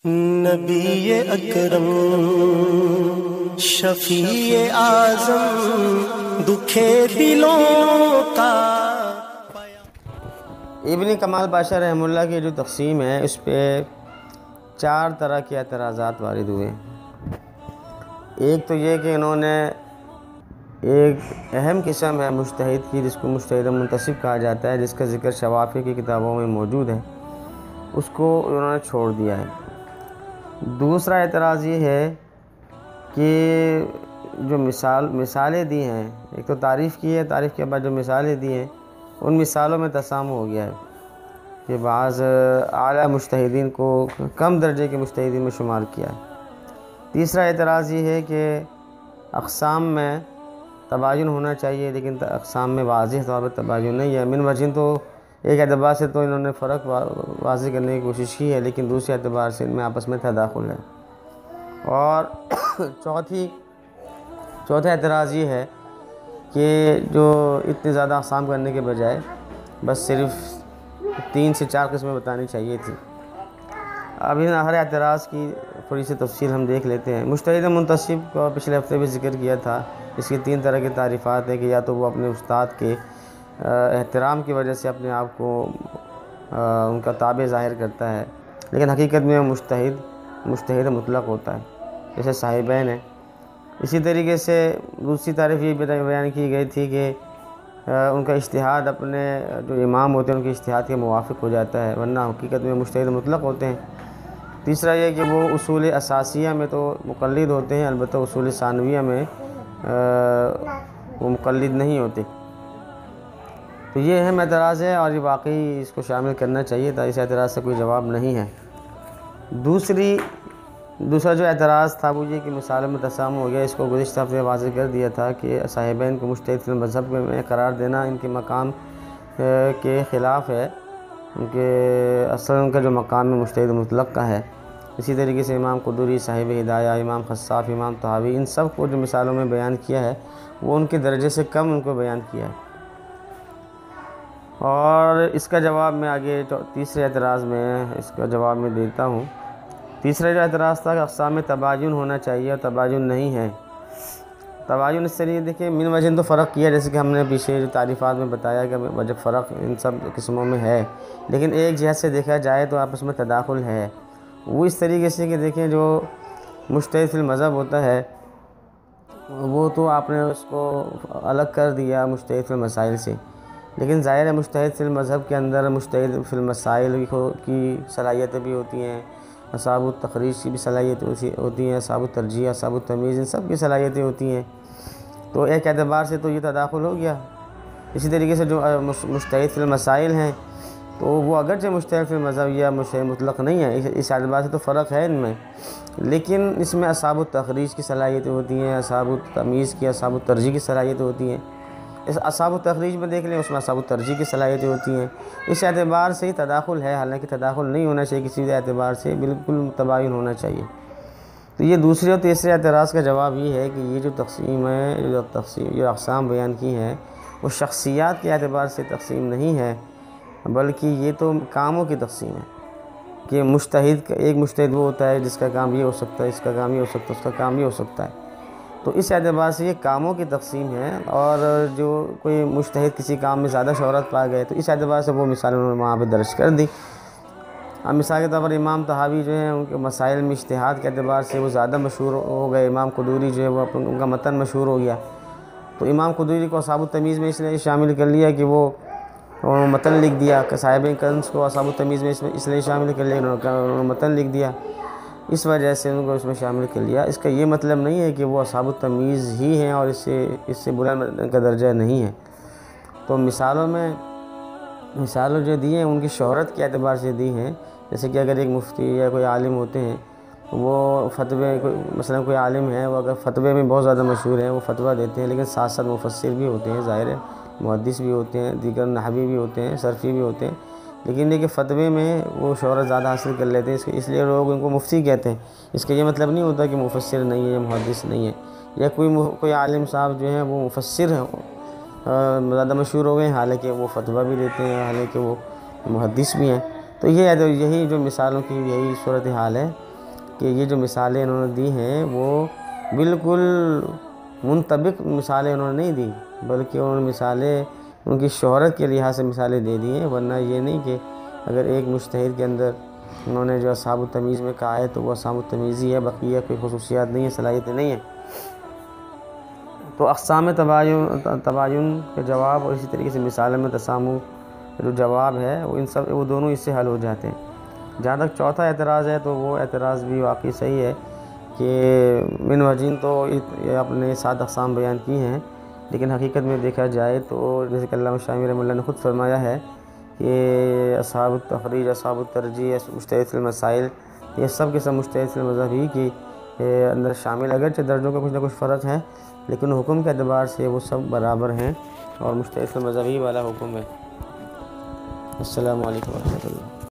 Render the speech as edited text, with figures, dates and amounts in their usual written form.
نبی اکرم شفیع اعظم دکھے دلوں کا۔ ابن کمال پاشا رحمہ اللہ کی جو تقسیم ہے اس پہ 4 طرح کے اعتراضات وارد ہوئے۔ ایک تو یہ کہ انہوں نے ایک اہم قسم ہے مجتہد کی، جس کو مجتہد منتصب کہا جاتا ہے، جس کا ذکر شوافی کی کتابوں میں موجود ہے، اس کو انہوں نے چھوڑ دیا ہے۔ دوسرا اعتراض یہ ہے کہ جو مثالیں دی ہیں، ایک تو تعریف کی ہے، تعریف کے بعد جو مثالیں دی ہیں ان مثالوں میں تسامح ہو گیا ہے کہ بعض اعلیٰ مجتہدین کو کم درجے کے مجتہدین میں شمار کیا ہے۔ تیسرا اعتراض یہ ہے کہ اقسام میں تباین ہونا چاہیے، لیکن اقسام میں واضح طور پر تباین نہیں ہے۔ من وجہ تو ایک اعتبار سے تو انہوں نے فرق واضح کرنے کی کوشش کی ہے، لیکن دوسرے اعتبار سے ان میں آپس میں تداخل ہے۔ اور چوتھا اعتراض یہ ہے کہ جو اتنے زیادہ اقسام کرنے کے بجائے بس صرف 3 سے 4 قسمیں بتانی چاہیے تھی۔ اب ان ہر اعتراض کی تھوڑی سی تفصیل ہم دیکھ لیتے ہیں۔ مجتہد منتصب کو پچھلے ہفتے بھی ذکر کیا تھا۔ اس کی 3 طرح کی تعریفات ہیں کہ یا تو وہ اپنے استاد کے احترام کی وجہ سے اپنے آپ کو ان کا تابع ظاہر کرتا ہے، لیکن حقیقت میں مجتہد مطلق ہوتا ہے، جیسے صاحبین ہیں۔ اسی طریقے سے دوسری تعریف یہ بیان کی گئی تھی کہ ان کا اجتہاد اپنے جو امام ہوتے ہیں ان کے اجتہاد کے موافق ہو جاتا ہے، ورنہ حقیقت میں مجتہد مطلق ہوتے ہیں۔ تیسرا یہ کہ وہ اصول اساسیہ میں تو مقلد ہوتے ہیں، البتہ اصول ثانویہ میں وہ مقلد نہیں ہوتے۔ تو یہ اہم اعتراض ہے اور یہ واقعی اس کو شامل کرنا چاہیے تھا، اس اعتراض سے کوئی جواب نہیں ہے۔ دوسرا جو اعتراض تھا وہ یہ کہ مثالوں میں تسامح ہو گیا۔ اس کو گزشتہ ہفتے واضح کر دیا تھا کہ صاحبین کو مجتہد فی المذہب میں قرار دینا ان کے مقام کے خلاف ہے، ان کا جو مقام مجتہد مطلق کا ہے۔ اسی طریقے سے امام قدوری، صاحب ہدایہ، امام خصاف، امام طحاوی، ان سب کو جو مثالوں میں بیان کیا ہے وہ ان کے درجے سے کم ان کو بیان کیا ہے۔ اور اس کا جواب میں آگے تیسرے اعتراض میں اس کا جواب میں دیتا ہوں۔ تیسرا جو اعتراض تھا کہ اقسام میں تباین ہونا چاہیے اور تباین نہیں ہے۔ تباین اس سے نہیں، دیکھیں من وجہ تو فرق کیا، جیسے کہ ہم نے پیچھے جو تعریفات میں بتایا کہ وجہ فرق ان سب قسموں میں ہے، لیکن ایک جہت سے دیکھا جائے تو آپس میں تداخل ہے۔ وہ اس طریقے سے کہ دیکھیں جو مجتہد فی المذہب ہوتا ہے وہ تو آپ نے اس کو الگ کر دیا مجتہد فی المسائل سے، لیکن ظاہر ہے مجتہد فی المذہب کے اندر مجتہد فی المسائل کی صلاحیتیں بھی ہوتی ہیں، اصحاب التخریج کی بھی صلاحیتیں ہوتی ہیں، اصحاب الترجیح، اصحاب التمیز، ان سب کی صلاحیتیں ہوتی ہیں۔ تو ایک اعتبار سے تو یہ تداخل ہو گیا۔ اسی طریقے سے جو مجتہد فی المسائل ہیں تو وہ اگرچہ مجتہد فی المذہب یا مجتہد مطلق نہیں ہے، اس اعتبار سے تو فرق ہے ان میں، لیکن اس میں اصحاب التخریج کی صلاحیتیں ہوتی ہیں، اصحاب التمیز کی، اصحاب الترجیح کی صلاحیتیں ہوتی ہیں۔ اس اصحاب التخریج میں دیکھ لیں، اس میں اصحاب الترجیح کی صلاحیتیں ہوتی ہیں۔ اس اعتبار سے ہی تداخل ہے، حالانکہ تداخل نہیں ہونا چاہیے، کسی بھی اعتبار سے بالکل تباین ہونا چاہیے۔ تو یہ دوسرے اور تیسرے اعتراض کا جواب یہ ہے کہ یہ جو تقسیم ہے، جو اقسام بیان کی ہیں وہ شخصیات کے اعتبار سے تقسیم نہیں ہے، بلکہ یہ تو کاموں کی تقسیم ہے کہ ایک مجتہد وہ ہوتا ہے جس کا کام یہ ہو سکتا ہے، اس کا کام یہ ہو سکتا ہے، اس کا کام یہ ہو سکتا ہے۔ تو اس اعتبار سے یہ کاموں کی تقسیم ہے، اور جو کوئی مجتہد کسی کام میں زیادہ شہرت پا گئے تو اس اعتبار سے وہ مثال انہوں نے وہاں پہ درج کر دی۔ اب مثال کے طور پر امام طحاوی جو ہیں ان کے مسائل میں اجتہاد کے اعتبار سے وہ زیادہ مشہور ہو گئے۔ امام قدوری جو ہے وہ ان کا متن مشہور ہو گیا، تو امام قدوری کو اصحاب التمیز میں اس لیے شامل کر لیا کہ وہ متن لکھ دیا، کہ صاحب کنز کو اصحاب التمیز میں اس لیے شامل کر لیا انہوں نے متن لکھ دیا، اس وجہ سے ان کو اس میں شامل کر لیا۔ اس کا یہ مطلب نہیں ہے کہ وہ اصحاب التمیز ہی ہیں اور اس سے بلند کا درجہ نہیں ہے۔ تو مثالوں جو دی ہیں ان کی شہرت کے اعتبار سے دی ہیں، جیسے کہ اگر ایک مفتی یا کوئی عالم ہوتے ہیں وہ فتوے، مثلا کوئی عالم ہے وہ اگر فتوے میں بہت زیادہ مشہور ہیں، وہ فتویٰ دیتے ہیں، لیکن ساتھ ساتھ مفسر بھی ہوتے ہیں، ظاہر ہے محدث بھی ہوتے ہیں، دیگر نحوی بھی ہوتے ہیں، صرفی بھی ہوتے ہیں، لیکن دیکھیں فتوے میں وہ شہرت زیادہ حاصل کر لیتے ہیں، اس لیے لوگ ان کو مفتی کہتے ہیں۔ اس کا یہ مطلب نہیں ہوتا کہ مفسر نہیں ہے یا محدث نہیں ہے، یا کوئی عالم صاحب جو ہیں وہ مفسر ہیں زیادہ مشہور ہو گئے حالانکہ وہ فتویٰ بھی دیتے ہیں، حالانکہ وہ محدث بھی ہیں۔ تو یہی جو مثالوں کی یہی صورتحال ہے کہ یہ جو مثالیں انہوں نے دی ہیں وہ بالکل منطبق مثالیں انہوں نے نہیں دی، بلکہ انہوں نے مثالیں ان کی شہرت کے لحاظ سے مثالیں دے دی ہیں، ورنہ یہ نہیں کہ اگر ایک مجتہد کے اندر انہوں نے جو اصحاب التمیز میں کہا ہے تو وہ اصحاب التمیز ہی ہے، بقیہ کوئی خصوصیات نہیں ہیں، صلاحیتیں نہیں ہیں۔ تو اقسام تباین کے جواب اور اسی طریقے سے مثال میں تسامح جو جواب ہے وہ دونوں اس سے حل ہو جاتے ہیں۔ جہاں تک چوتھا اعتراض ہے تو وہ اعتراض بھی واقعی صحیح ہے کہ من وجین تو آپ نے 7 اقسام بیان کی ہیں، لیکن حقیقت میں دیکھا جائے تو جیسے کہ علامہ شامی رحمہ اللہ نے خود فرمایا ہے کہ اصحاب التخریج، اصحاب الترجیح، مجتہد فی المسائل، یہ سب کے سب مجتہد فی المذہب ہی کے اندر شامل، اگرچہ درجوں کا کچھ نہ کچھ فرق ہے لیکن حکم کے اعتبار سے وہ سب برابر ہیں اور مجتہد فی المذہب ہی والا حکم ہے۔ السلام علیکم ورحمۃ اللہ۔